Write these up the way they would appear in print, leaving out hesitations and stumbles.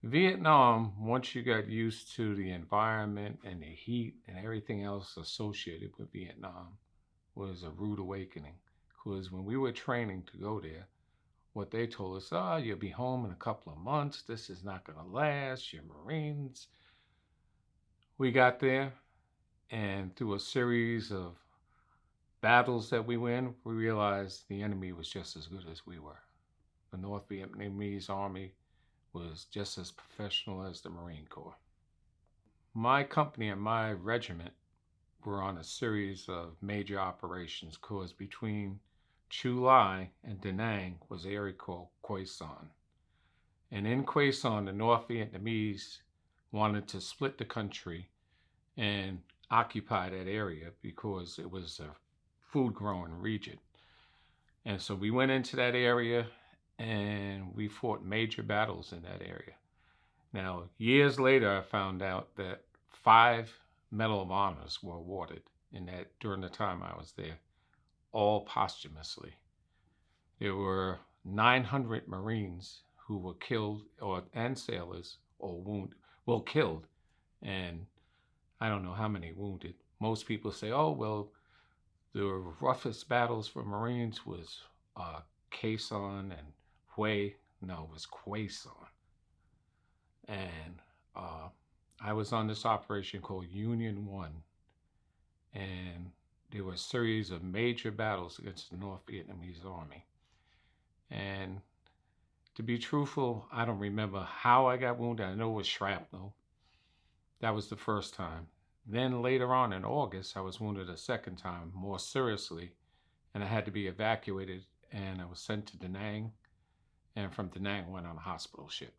Vietnam, once you got used to the environment and the heat and everything else associated with Vietnam, was a rude awakening. Because when we were training to go there, what they told us, oh, you'll be home in a couple of months. This is not going to last. You're Marines. We got there, and through a series of battles that we win, we realized the enemy was just as good as we were. The North Vietnamese Army was just as professional as the Marine Corps. My company and my regiment were on a series of major operations because between Chu Lai and Da Nang was an area called Quai Son. And in Quai Son, the North Vietnamese wanted to split the country and occupy that area because it was a food growing region. And so we went into that area and we fought major battles in that area. Now, years later, I found out that 5 Medal of Honors were awarded in that during the time I was there, all posthumously. There were 900 Marines who were killed, and sailors or wounded, well, killed, and I don't know how many wounded. Most people say, oh, well, the roughest battles for Marines was Quai Son and Hue. No, it was Quai Son. And I was on this operation called Union 1. And there were a series of major battles against the North Vietnamese Army. And to be truthful, I don't remember how I got wounded. I know it was shrapnel. That was the first time. Then later on in August, I was wounded a second time, more seriously, and I had to be evacuated, and I was sent to Da Nang, and from Da Nang went on a hospital ship.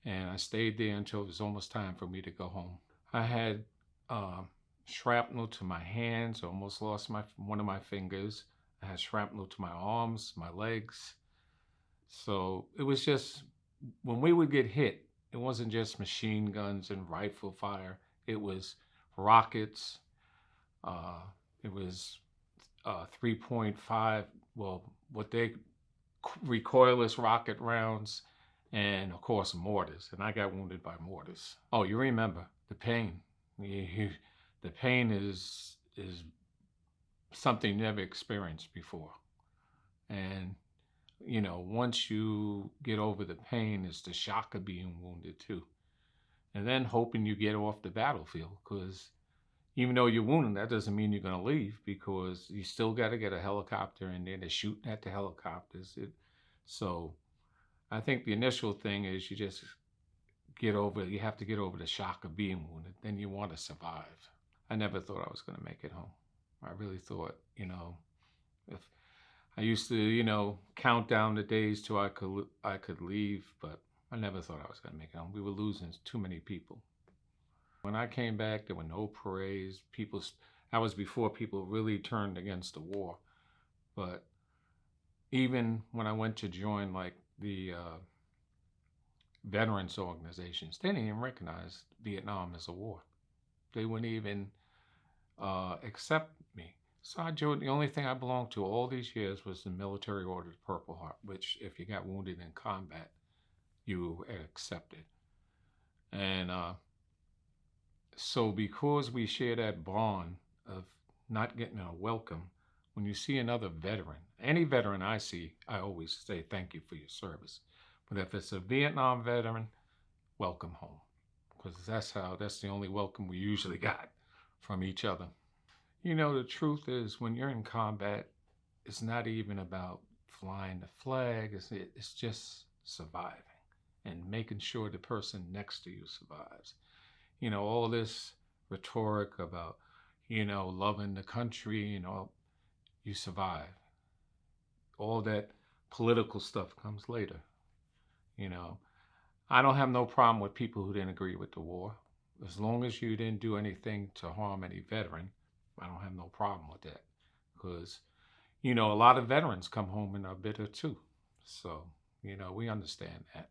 And I stayed there until it was almost time for me to go home. I had shrapnel to my hands, almost lost one of my fingers. I had shrapnel to my arms, my legs. So it was just, when we would get hit, it wasn't just machine guns and rifle fire. It was rockets. It was 3.5, well, what they recoilless rocket rounds, and of course mortars. And I got wounded by mortars. Oh, you remember the pain. The pain is something you never experienced before. And once you get over the pain, it's the shock of being wounded too. And then hoping you get off the battlefield, because even though you're wounded, that doesn't mean you're going to leave, because you still got to get a helicopter in there. They're shooting at the helicopters. So I think the initial thing is you just you have to get over the shock of being wounded. Then you want to survive. I never thought I was going to make it home. I really thought, if I used to, count down the days till I could leave, but I never thought I was going to make it home. We were losing too many people. When I came back, there were no parades. That was before people really turned against the war. But even when I went to join like the veterans organizations, they didn't even recognize Vietnam as a war. They wouldn't even accept me. So I joined. The only thing I belonged to all these years was the Military Order of Purple Heart, which if you got wounded in combat, you were accepted. And so because we share that bond of not getting a welcome, when you see another veteran, any veteran I see, I always say thank you for your service. But if it's a Vietnam veteran, welcome home. Because that's the only welcome we usually got from each other. The truth is, when you're in combat, it's not even about flying the flag. It's just surviving and making sure the person next to you survives. All this rhetoric about, loving the country, you survive. All that political stuff comes later. I don't have no problem with people who didn't agree with the war. As long as you didn't do anything to harm any veteran, I don't have no problem with that. Because, a lot of veterans come home and are bitter too. So, we understand that.